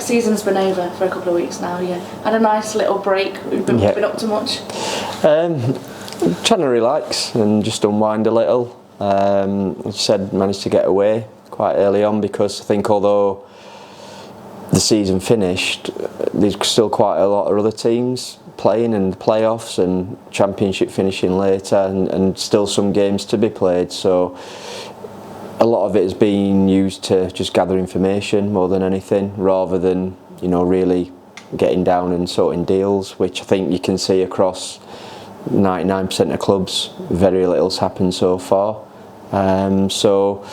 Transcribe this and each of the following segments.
Season's been over for a couple of weeks now. Yeah, had a nice little break. We've been up to much. Trying to relax and just unwind a little. As I said, managed to get away quite early on because I think although the season finished, there's still quite a lot of other teams playing in the playoffs and championship finishing later, and still some games to be played. So a lot of it has been used to just gather information more than anything, rather than really getting down and sorting deals, which I think you can see across 99% of clubs. Very little's happened so far. So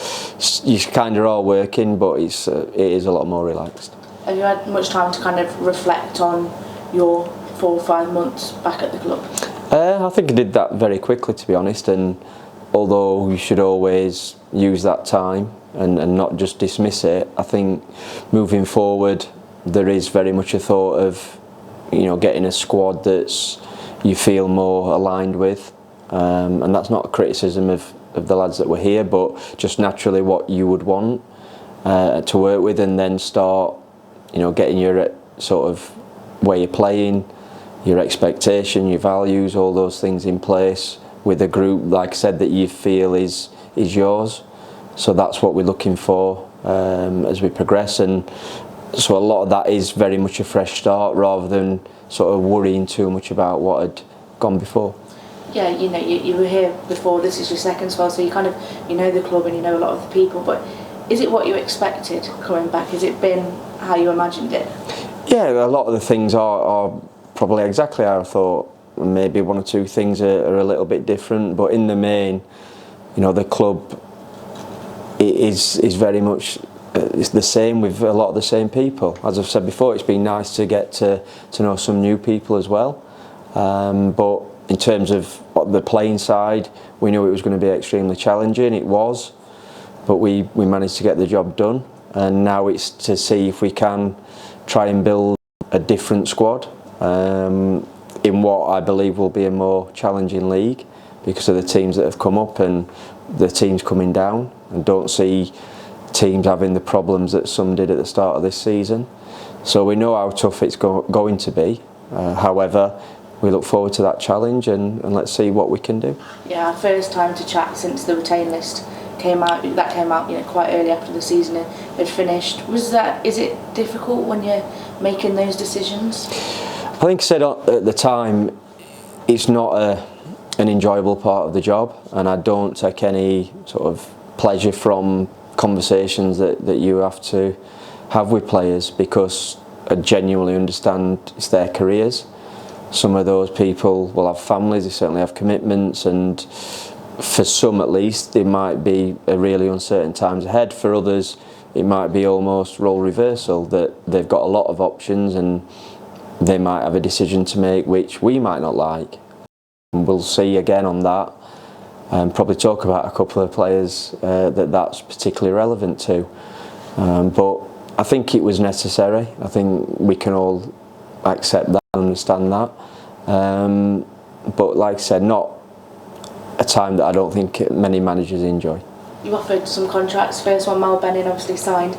you kind of are working, but it is a lot more relaxed. Have you had much time to kind of reflect on your 4 or 5 months back at the club? I think I did that very quickly, to be honest, and although you should always use that time and not just dismiss it, I think moving forward there is very much a thought of getting a squad that's you feel more aligned with, and that's not a criticism of the lads that were here, but just naturally what you would want to work with, and then start getting your sort of way you're playing, your expectation, your values, all those things in place with a group, like I said, that you feel is yours. So that's what we're looking for as we progress, and so a lot of that is very much a fresh start rather than sort of worrying too much about what had gone before. Yeah, you were here before, this is your second spell, so you kind of know the club and you know a lot of the people, but is it what you expected coming back? Has it been how you imagined it? Yeah, a lot of the things are probably exactly how I thought. Maybe 1 or 2 things are a little bit different, but in the main, the club is very much it's the same with a lot of the same people. As I've said before, it's been nice to get to know some new people as well. But in terms of the playing side, we knew it was going to be extremely challenging. It was, but we managed to get the job done, and now it's to see if we can try and build a different squad in what I believe will be a more challenging league because of the teams that have come up and the teams coming down, and don't see teams having the problems that some did at the start of this season. So we know how tough it's going to be. However, we look forward to that challenge, and let's see what we can do. Yeah, our first time to chat since the retain list came out quite early after the season had finished. Is it difficult when you're making those decisions? I think I said at the time, it's not an enjoyable part of the job, and I don't take any sort of pleasure from conversations that you have to have with players, because I genuinely understand it's their careers. Some of those people will have families, they certainly have commitments, and for some at least there might be a really uncertain times ahead. For others it might be almost role reversal, that they've got a lot of options and they might have a decision to make which we might not like. And we'll see again on that, and probably talk about a couple of players that's particularly relevant to. But I think it was necessary. I think we can all accept that and understand that. But like I said, not a time that I don't think many managers enjoy. You offered some contracts. First one, Mal Benning obviously signed.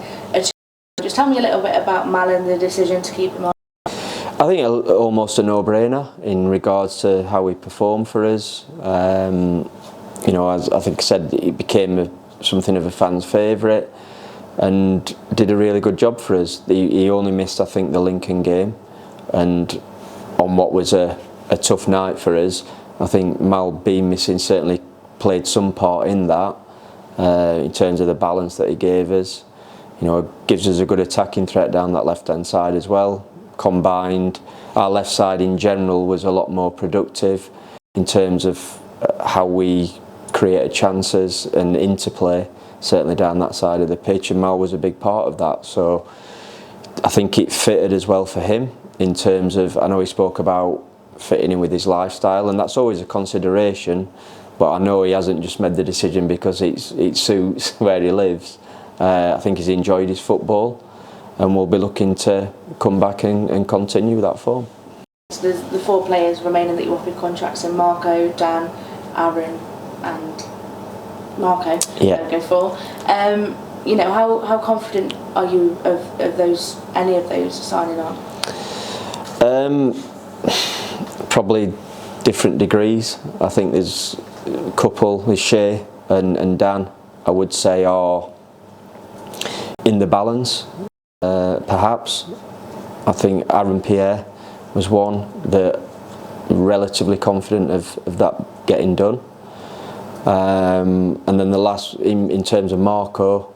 Just tell me a little bit about Mal and the decision to keep him on. I think almost a no-brainer in regards to how he performed for us. As I think I said, he became something of a fan's favourite and did a really good job for us. He only missed, I think, the Lincoln game, and on what was a tough night for us, I think Mal being missing certainly played some part in that, in terms of the balance that he gave us. It gives us a good attacking threat down that left-hand side as well. Combined, our left side in general was a lot more productive in terms of how we created chances and interplay, certainly down that side of the pitch, and Mal was a big part of that. So I think it fitted as well for him in terms of, I know he spoke about fitting in with his lifestyle, and that's always a consideration, but I know he hasn't just made the decision because it suits where he lives. I think he's enjoyed his football, and we'll be looking to come back and continue that form. So there's the 4 players remaining that you offered contracts in: Marco, Dan, Aaron and Marco. Yeah. Go for. You know, how confident are you of any of those signing on? Probably different degrees. I think there's a couple, with Shay and Dan, I would say are in the balance, perhaps. I think Aaron Pierre was one that relatively confident of that getting done. And then the last, in terms of Marco,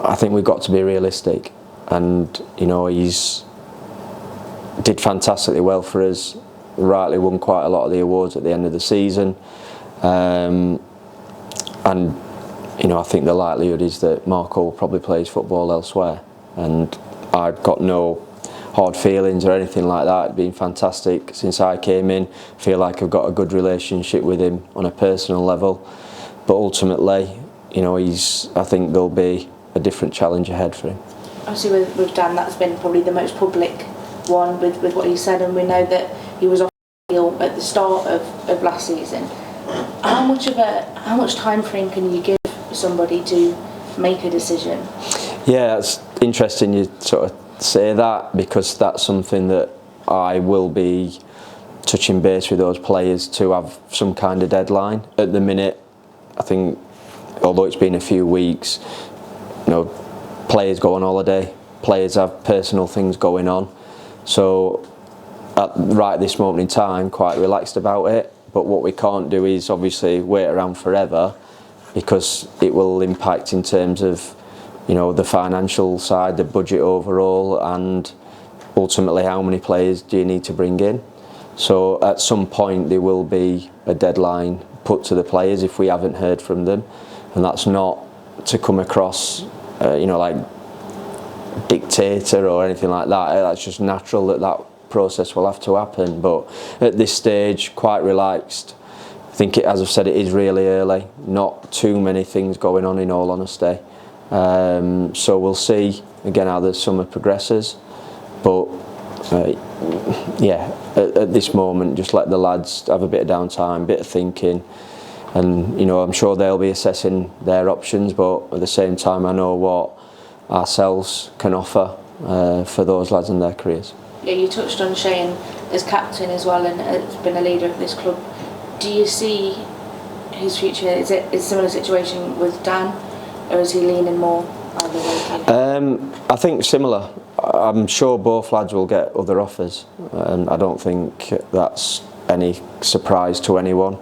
I think we've got to be realistic, and you know, he's did fantastically well for us, rightly won quite a lot of the awards at the end of the season, and you know, I think the likelihood is that Marco will probably play his football elsewhere, and I've got no hard feelings or anything like that. It's been fantastic since I came in. I feel like I've got a good relationship with him on a personal level, but ultimately, you know, I think there'll be a different challenge ahead for him. Obviously with Dan, that's been probably the most public one with what he said, and we know that he was off the field at the start of last season. How much time frame can you give somebody to make a decision? Yeah, it's interesting you sort of say that, because that's something that I will be touching base with those players to have some kind of deadline. At the minute, I think, although it's been a few weeks, you know, players go on holiday, players have personal things going on, so right this moment in time, quite relaxed about it. But what we can't do is obviously wait around forever, because it will impact in terms of, you know, the financial side, the budget overall, and ultimately how many players do you need to bring in. So at some point there will be a deadline put to the players if we haven't heard from them, and that's not to come across you know, like dictator or anything like that. That's just natural that process will have to happen, but at this stage, quite relaxed. I think, as I've said, it is really early, not too many things going on, in all honesty. So we'll see again how the summer progresses, but yeah, at this moment, just let the lads have a bit of downtime, bit of thinking, and you know, I'm sure they'll be assessing their options, but at the same time I know what ourselves can offer for those lads in their careers. Yeah, you touched on Shane as captain as well, and has been a leader of this club. Do you see his future? Is it a similar situation with Dan, or is he leaning more either way? I think similar. I'm sure both lads will get other offers, and I don't think that's any surprise to anyone.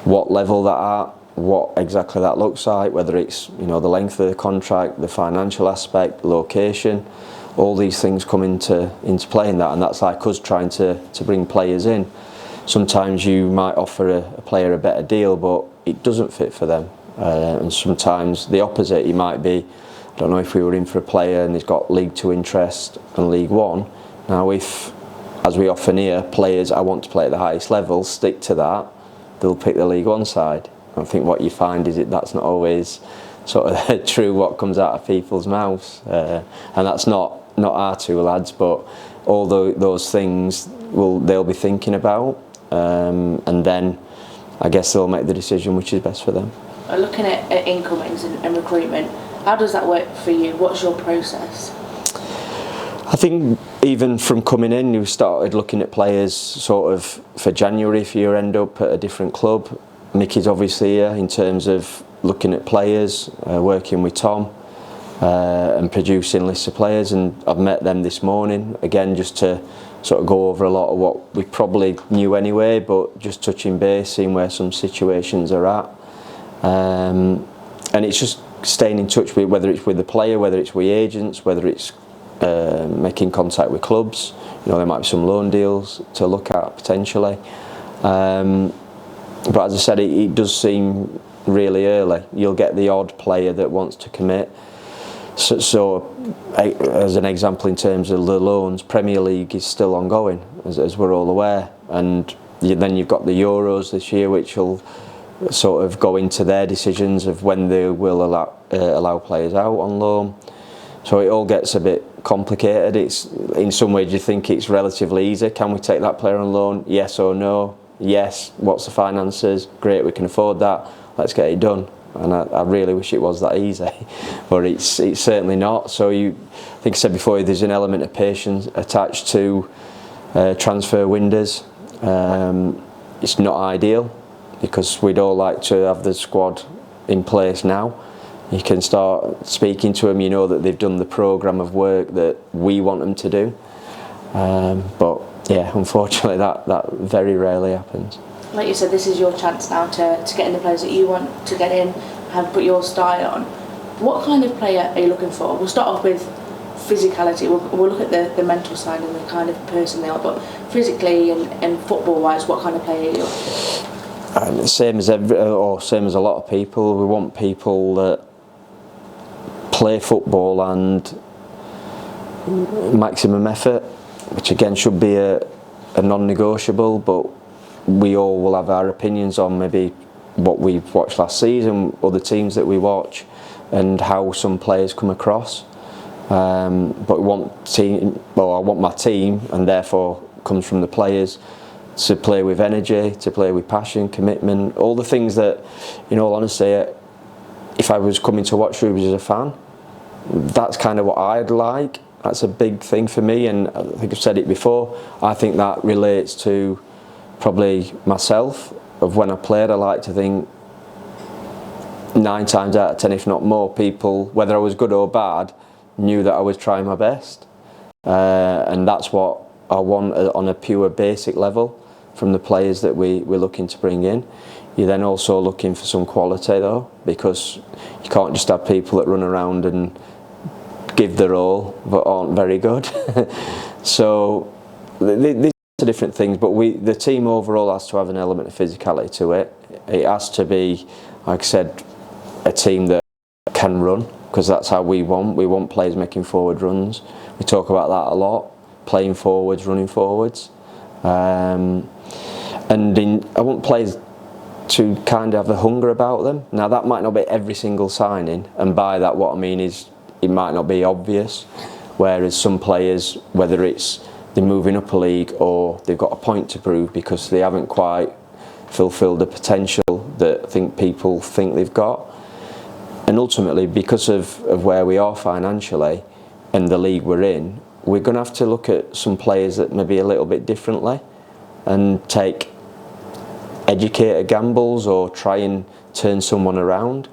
What level that at, what exactly that looks like, whether it's, you know, the length of the contract, the financial aspect, location, all these things come into play in that, and that's like us trying to bring players in. Sometimes you might offer a player a better deal, but it doesn't fit for them, and sometimes the opposite. You might be, I don't know, if we were in for a player and he's got League 2 interest and League 1. Now, if, as we often hear, players, I want to play at the highest level, stick to that, they'll pick the League 1 side. I think what you find is that's not always sort of true what comes out of people's mouths, and that's not our two lads, but all those things they'll be thinking about, and then I guess they'll make the decision which is best for them. Looking at incomings and recruitment, how does that work for you? What's your process? I think even from coming in, you started looking at players sort of for January if you end up at a different club. Mickey's obviously here in terms of looking at players, working with Tom, and producing lists of players, and I've met them this morning again just to sort of go over a lot of what we probably knew anyway, but just touching base, seeing where some situations are at, and it's just staying in touch with, whether it's with the player, whether it's with agents, whether it's making contact with clubs. You know, there might be some loan deals to look at potentially, but as I said, it does seem really early. You'll get the odd player that wants to commit. So as an example, in terms of the loans, Premier League is still ongoing, as we're all aware, and then you've got the Euros this year, which will sort of go into their decisions of when they will allow players out on loan. So it all gets a bit complicated. It's, in some ways you think it's relatively easy. Can we take that player on loan? Yes or no? Yes. What's the finances? Great, we can afford that. Let's get it done. and I really wish it was that easy, but it's certainly not. So I think I said before, there's an element of patience attached to transfer windows. It's not ideal because we'd all like to have the squad in place now. You can start speaking to them, you know that they've done the programme of work that we want them to do. But yeah, unfortunately that very rarely happens. Like you said, this is your chance now to get in the players that you want to get in and put your style on. What kind of player are you looking for? We'll start off with physicality. We'll look at the mental side and the kind of person they are, but physically and football-wise, what kind of player are you? Same as a lot of people. We want people that play football and maximum effort, which again should be a non-negotiable, but we all will have our opinions on maybe what we've watched last season, other teams that we watch, and how some players come across. But I want my team, and therefore comes from the players, to play with energy, to play with passion, commitment, all the things that, in all honesty, if I was coming to watch Shrewsbury as a fan, that's kind of what I'd like. That's a big thing for me, and I think I've said it before, I think that relates to probably myself. Of when I played, I like to think 9 times out of 10, if not more, people, whether I was good or bad, knew that I was trying my best, and that's what I want on a pure basic level from the players that we're looking to bring in. You're then also looking for some quality though, because you can't just have people that run around and give their all but aren't very good. So these are different things, but the team overall has to have an element of physicality to it. It has to be, like I said, a team that can run, because that's how we want players making forward runs. We talk about that a lot, playing forwards, running forwards, and I want players to kind of have a hunger about them. Now that might not be every single signing, and by that what I mean is it might not be obvious, whereas some players, whether it's they're moving up a league or they've got a point to prove because they haven't quite fulfilled the potential that I think people think they've got, and ultimately because of where we are financially and the league we're in, we're going to have to look at some players that maybe a little bit differently and take educated gambles or try and turn someone around.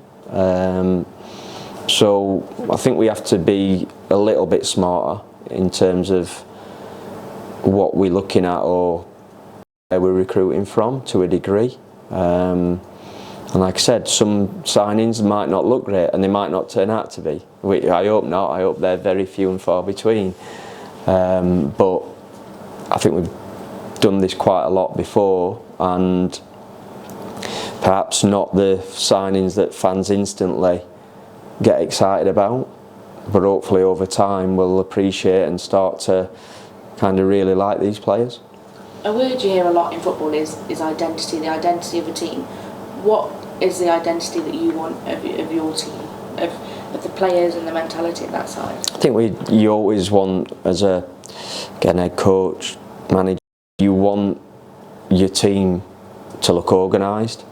So I think we have to be a little bit smarter in terms of what we're looking at or where we're recruiting from, to a degree. And like I said, some signings might not look great and they might not turn out to be. I hope not. I hope they're very few and far between. But I think we've done this quite a lot before, and perhaps not the signings that fans instantly get excited about, but hopefully over time we'll appreciate and start to kind of really like these players. A word you hear a lot in football is identity, the identity of a team. What is the identity that you want of your team, of the players and the mentality of that side? I think you always want, as a head coach, manager, you want your team to look organised.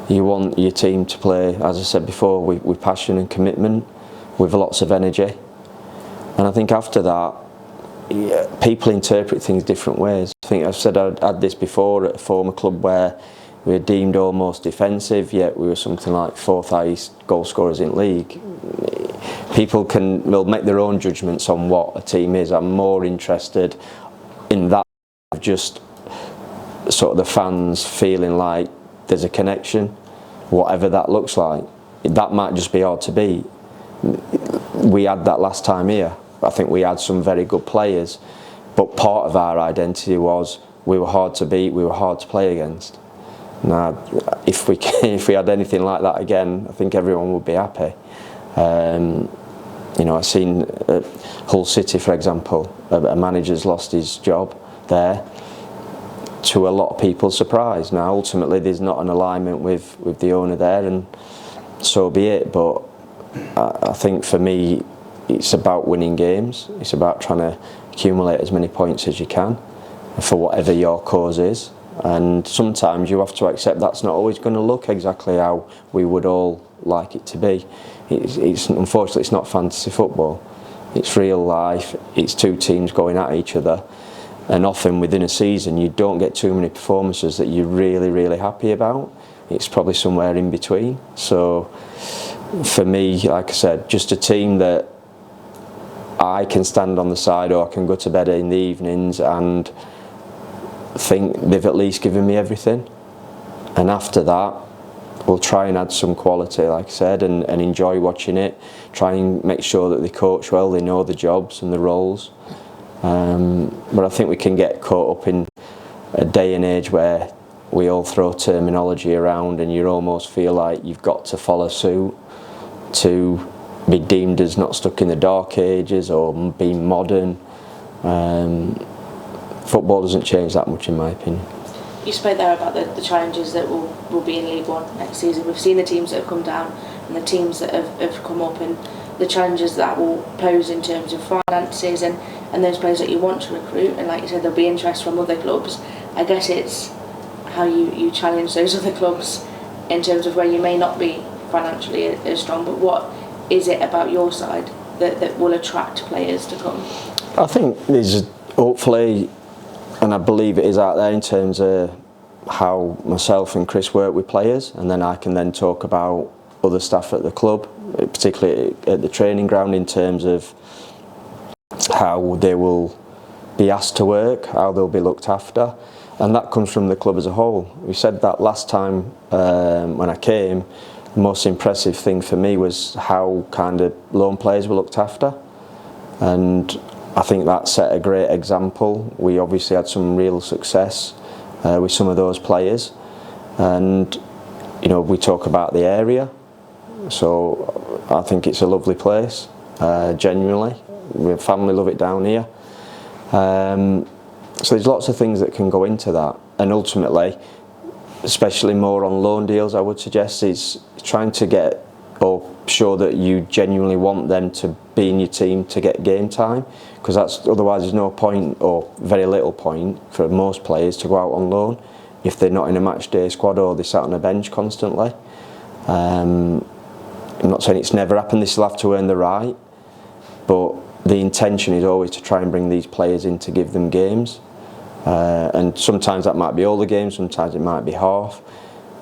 You want your team to play, as I said before, with passion and commitment, with lots of energy. And I think after that, people interpret things different ways. I think I've said I'd had this before at a former club where we were deemed almost defensive, yet we were something like 4th highest goal scorers in league. People will make their own judgments on what a team is. I'm more interested in that, of just sort of the fans feeling like there's a connection, whatever that looks like. That might just be hard to beat. We had that last time here. I think we had some very good players, but part of our identity was we were hard to beat, we were hard to play against. Now, if we had anything like that again, I think everyone would be happy. You know, I've seen at Hull City, for example, a manager's lost his job there, to a lot of people's surprise. Now, ultimately, there's not an alignment with the owner there, and so be it. But I think for me, it's about winning games. It's about trying to accumulate as many points as you can for whatever your cause is. and sometimes you have to accept that's not always going to look exactly how we would all like it to be. It's unfortunately it's not fantasy football. It's real life. It's two teams going at each other, and often within a season you don't get too many performances that you're really happy about. It's probably somewhere in between. So for me, like I said, just a team that I can stand on the side or I can go to bed in the evenings and think they've at least given me everything, and after that we'll try and add some quality, like I said, and enjoy watching it, try and make sure that they coach well, they know the jobs and the roles. But I think we can get caught up in a day and age where we all throw terminology around and you almost feel like you've got to follow suit to be deemed as not stuck in the dark ages or being modern. Football doesn't change that much in my opinion. You spoke there about the challenges that will be in League One next season. We've seen the teams that have come down and the teams that have come up, and the challenges that will pose in terms of finances and those players that you want to recruit. And like you said, there'll be interest from other clubs. I guess it's how you challenge those other clubs in terms of where you may not be financially as strong, but what is it about your side that will attract players to come? I think there's hopefully, and I believe it is out there in terms of how myself and Chris work with players, and then I can then talk about other staff at the club, particularly at the training ground, in terms of how they will be asked to work, how they'll be looked after, and that comes from the club as a whole. We said that last time when I came. The most impressive thing for me was how kind of loan players were looked after, and I think that set a great example. We obviously had some real success with some of those players, and you know, we talk about the area, so I think it's a lovely place, genuinely. My family love it down here, so there's lots of things that can go into that, and ultimately, especially more on loan deals, I would suggest, is trying to get or show that you genuinely want them to be in your team to get game time, because that's otherwise there's no point or very little point for most players to go out on loan if they're not in a match day squad or they sat on a bench constantly. I'm not saying it's never happened, they still have to earn the right, but the intention is always to try and bring these players in to give them games. And sometimes that might be all the games, sometimes it might be half,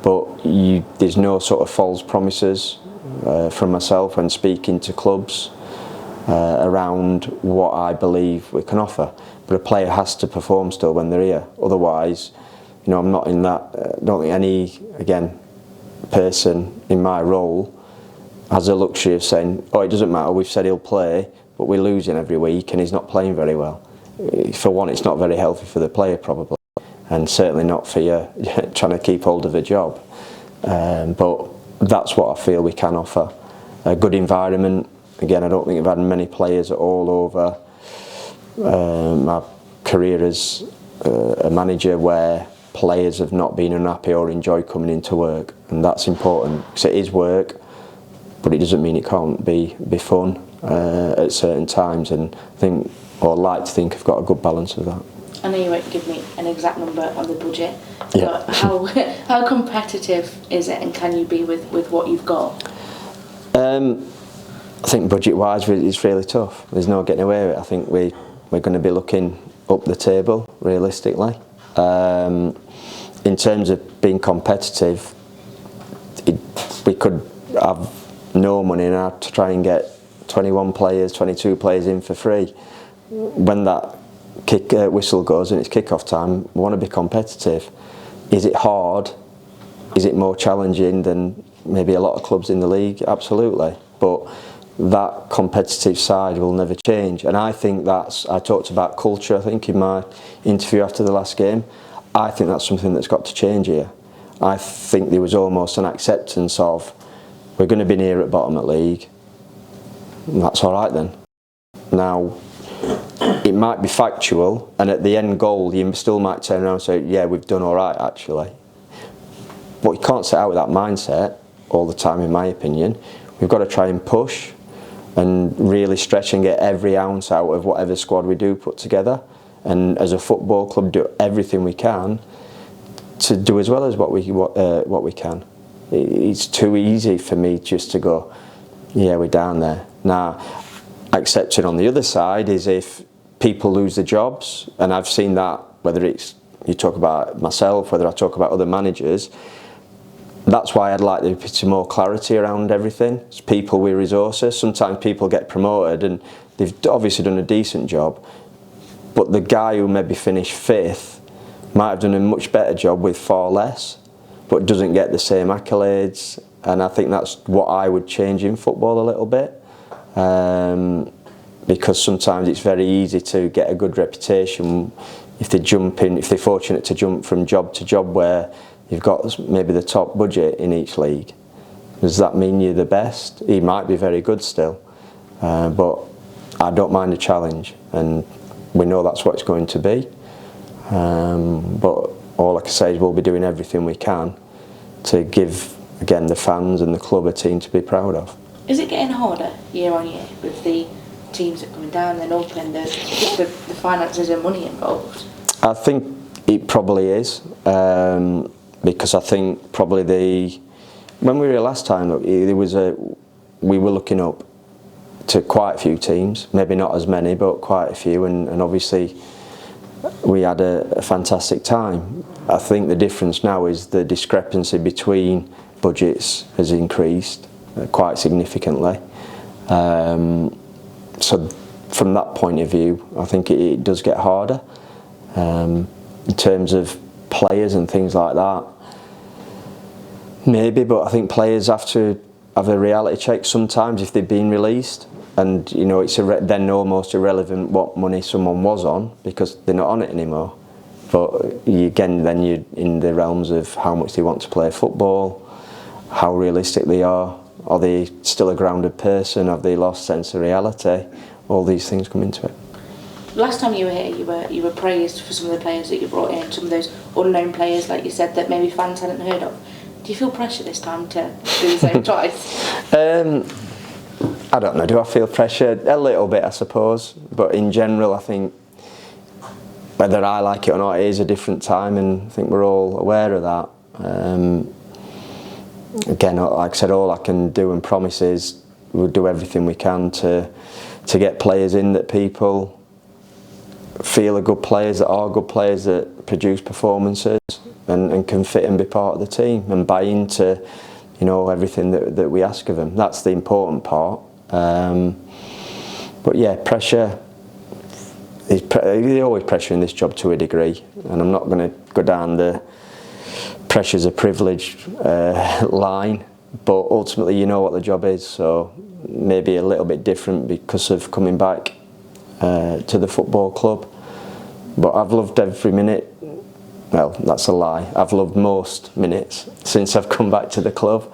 but there's no sort of false promises from myself when speaking to clubs around what I believe we can offer. But a player has to perform still when they're here, otherwise, you know, I'm not in that. Don't think any person in my role has the luxury of saying, oh, it doesn't matter, we've said he'll play, but we're losing every week and he's not playing very well. For one, it's not very healthy for the player probably, and certainly not for you trying to keep hold of a job. But that's what I feel we can offer. A good environment. Again, I don't think I've had many players all over my career as a manager where players have not been unhappy or enjoy coming into work, and that's important because it is work, but it doesn't mean it can't be fun at certain times, and I think, or like to think, I've got a good balance of that. I know you won't give me an exact number on the budget, yeah. But how competitive is it, and can you be with what you've got? I think budget-wise it's really tough. There's no getting away with it. I think we're going to be looking up the table realistically. In terms of being competitive, we could have no money now to try and get 21 players, 22 players in for free. When that whistle goes and it's kick-off time, we want to be competitive. Is it hard? Is it more challenging than maybe a lot of clubs in the league? Absolutely. But that competitive side will never change. And I think I talked about culture, I think, in my interview after the last game. I think that's something that's got to change here. I think there was almost an acceptance of, we're going to be near at bottom at league, and that's all right then. Now, it might be factual, and at the end goal you still might turn around and say, yeah, we've done all right actually. But you can't set out with that mindset all the time, in my opinion. We've got to try and push and really stretch and get every ounce out of whatever squad we do put together, and as a football club do everything we can to do as well as what we can. It's too easy for me just to go, yeah, we're down there. Now, accepting on the other side is if people lose their jobs, and I've seen that, whether it's you talk about myself, whether I talk about other managers. That's why I'd like there to be some more clarity around everything. It's people with resources. Sometimes people get promoted and they've obviously done a decent job, but the guy who maybe finished 5th might have done a much better job with far less, but doesn't get the same accolades. And I think that's what I would change in football a little bit, because sometimes it's very easy to get a good reputation if they're fortunate to jump from job to job where you've got maybe the top budget in each league. Does that mean you're the best? He might be very good still, but I don't mind a challenge, and we know that's what it's going to be. But all I can say is we'll be doing everything we can to give, again, the fans and the club a team to be proud of. Is it getting harder year on year with the teams that are coming down and up and the finances and money involved? I think it probably is, because I think probably when we were here last time, we were looking up to quite a few teams, maybe not as many, but quite a few, and obviously we had a fantastic time. I think the difference now is the discrepancy between budgets has increased quite significantly. So from that point of view, I think it does get harder. In terms of players and things like that, maybe, but I think players have to have a reality check sometimes if they've been released, and you know it's then almost irrelevant what money someone was on because they're not on it anymore. But then you're in the realms of how much they want to play football, how realistic they are they still a grounded person, have they lost sense of reality? All these things come into it. Last time you were here, you were praised for some of the players that you brought in, some of those unknown players, like you said, that maybe fans hadn't heard of. Do you feel pressure this time to do the same twice? I don't know. Do I feel pressure? A little bit, I suppose. But in general, I think whether I like it or not, it is a different time, and I think we're all aware of that. Again, like I said, all I can do and promise is we'll do everything we can to get players in that people feel are good players, that produce performances and can fit and be part of the team and buy into, you know, everything that we ask of them. That's the important part. But yeah, pressure. There's always pressure in this job to a degree, and I'm not going to go down the pressure's a privilege line, but ultimately you know what the job is, so maybe a little bit different because of coming back to the football club. But I've loved every minute. Well, that's a lie. I've loved most minutes since I've come back to the club,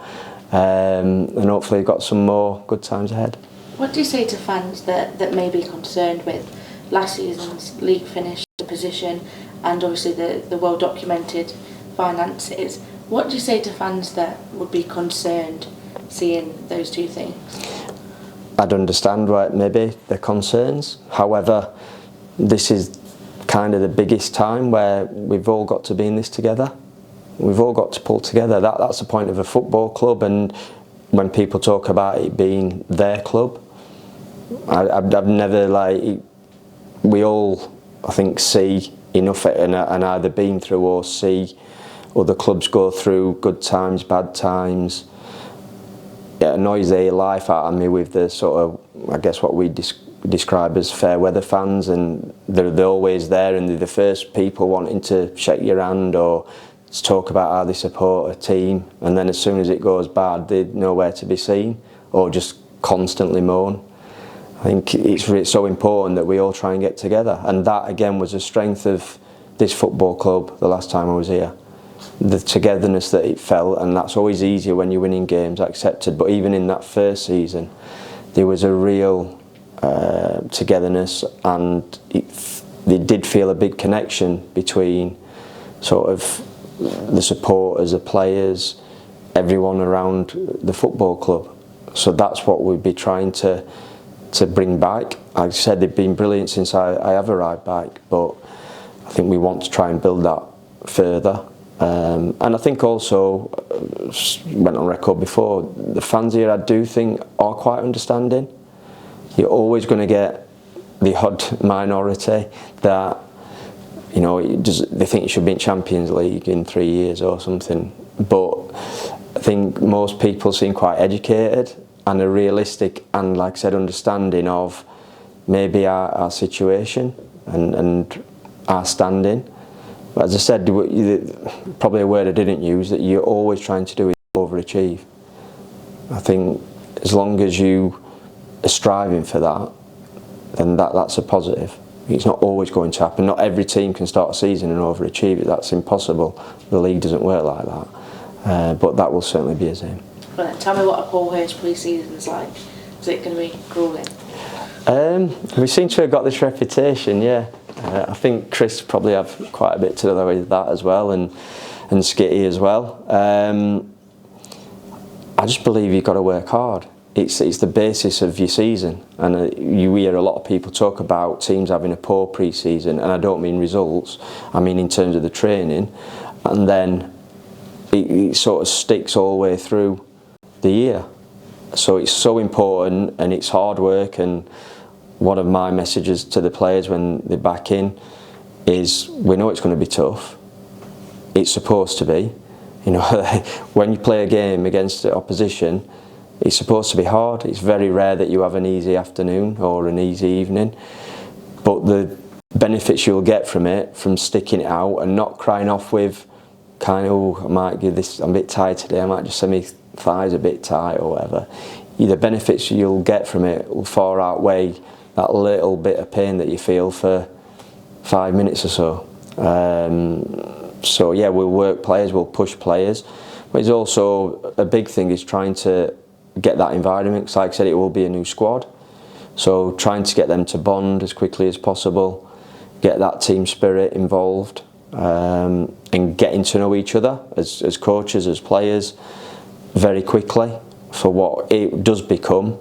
and hopefully got some more good times ahead. What do you say to fans that may be concerned with last season's league finish, the position, and obviously the well documented finances? What do you say to fans that would be concerned seeing those two things? I'd understand why maybe their concerns. However, this is kind of the biggest time where we've all got to be in this together. We've all got to pull together. That's the point of a football club, and when people talk about it being their club, I've never we all, I think, see enough and either been through or see other clubs go through good times, bad times. It annoys the life out of me with the sort of, I guess, what we describe as fair weather fans, and they're always there and they're the first people wanting to shake your hand or to talk about how they support a team, and then as soon as it goes bad they're nowhere to be seen or just constantly moan. I think it's so important that we all try and get together, and that again was a strength of this football club the last time I was here. The togetherness that it felt, and that's always easier when you're winning games, accepted, but even in that first season there was a real togetherness, and they did feel a big connection between sort of the supporters, the players, everyone around the football club. So that's what we'd be trying to bring back. Like I said, they've been brilliant since I have arrived back, but I think we want to try and build that further. And I think also, went on record before, the fans here I do think are quite understanding. You're always going to get the odd minority that, you know, they think you should be in Champions League in 3 years or something. But I think most people seem quite educated and are realistic and, like I said, understanding of maybe our situation and our standing. But as I said, probably a word I didn't use, that you're always trying to do is overachieve. I think as long as you are striving for that, then that's a positive. It's not always going to happen. Not every team can start a season and overachieve it. That's impossible. The league doesn't work like that. But that will certainly be his aim. Well, tell me what a Paul Hurst pre-season is like. Is it going to be gruelling? We seem to have got this reputation, yeah. I think Chris probably have quite a bit to do with that as well, and Skitty as well. I just believe you've got to work hard. It's the basis of your season, and you hear a lot of people talk about teams having a poor pre-season, and I don't mean results, I mean in terms of the training, and then it sort of sticks all the way through the year. So it's so important, and it's hard work. And one of my messages to the players when they're back in is, we know it's going to be tough. It's supposed to be. You know, when you play a game against the opposition, it's supposed to be hard. It's very rare that you have an easy afternoon or an easy evening. But the benefits you'll get from it, from sticking it out and not crying off with kind of, oh, I might give this, I'm a bit tired today, I might just say my thighs a bit tight or whatever. The benefits you'll get from it will far outweigh that little bit of pain that you feel for 5 minutes or so. So yeah, we'll work players, we'll push players, but it's also a big thing is trying to get that environment. Because like I said, it will be a new squad, so trying to get them to bond as quickly as possible, get that team spirit involved, and getting to know each other as coaches, as players, very quickly for what it does become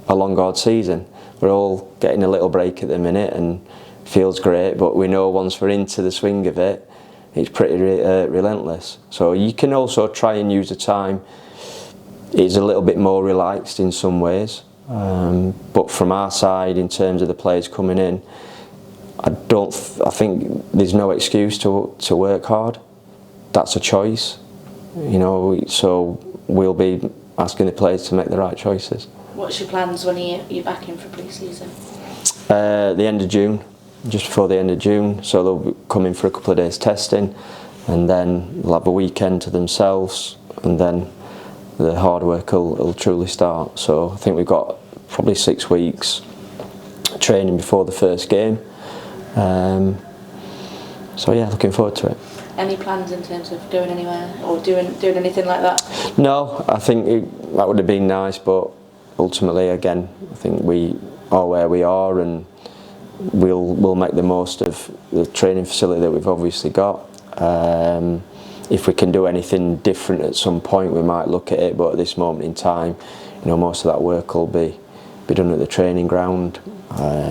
a long hard season. We're all getting a little break at the minute and feels great, but we know once we're into the swing of it, it's pretty relentless. So you can also try and use the time. It's a little bit more relaxed in some ways, but from our side, in terms of the players coming in, I think there's no excuse to work hard. That's a choice, you know. So we'll be asking the players to make the right choices. What's your plans when you're back in for pre-season? The end of June, just before the end of June. So they'll come in for a couple of days testing, and then they'll have a weekend to themselves, and then the hard work will truly start. So I think we've got probably 6 weeks training before the first game. So yeah, looking forward to it. Any plans in terms of going anywhere or doing anything like that? No, I think that would have been nice, but ultimately, again, I think we are where we are, and we'll make the most of the training facility that we've obviously got. If we can do anything different at some point, we might look at it, but at this moment in time, you know, most of that work will be done at the training ground.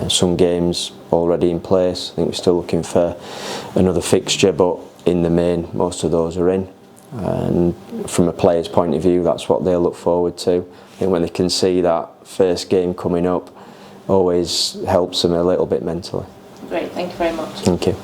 Some games already in place. I think we're still looking for another fixture, but in the main, most of those are in. And from a player's point of view, that's what they'll look forward to. I think when they can see that first game coming up, always helps them a little bit mentally. Great, thank you very much. Thank you.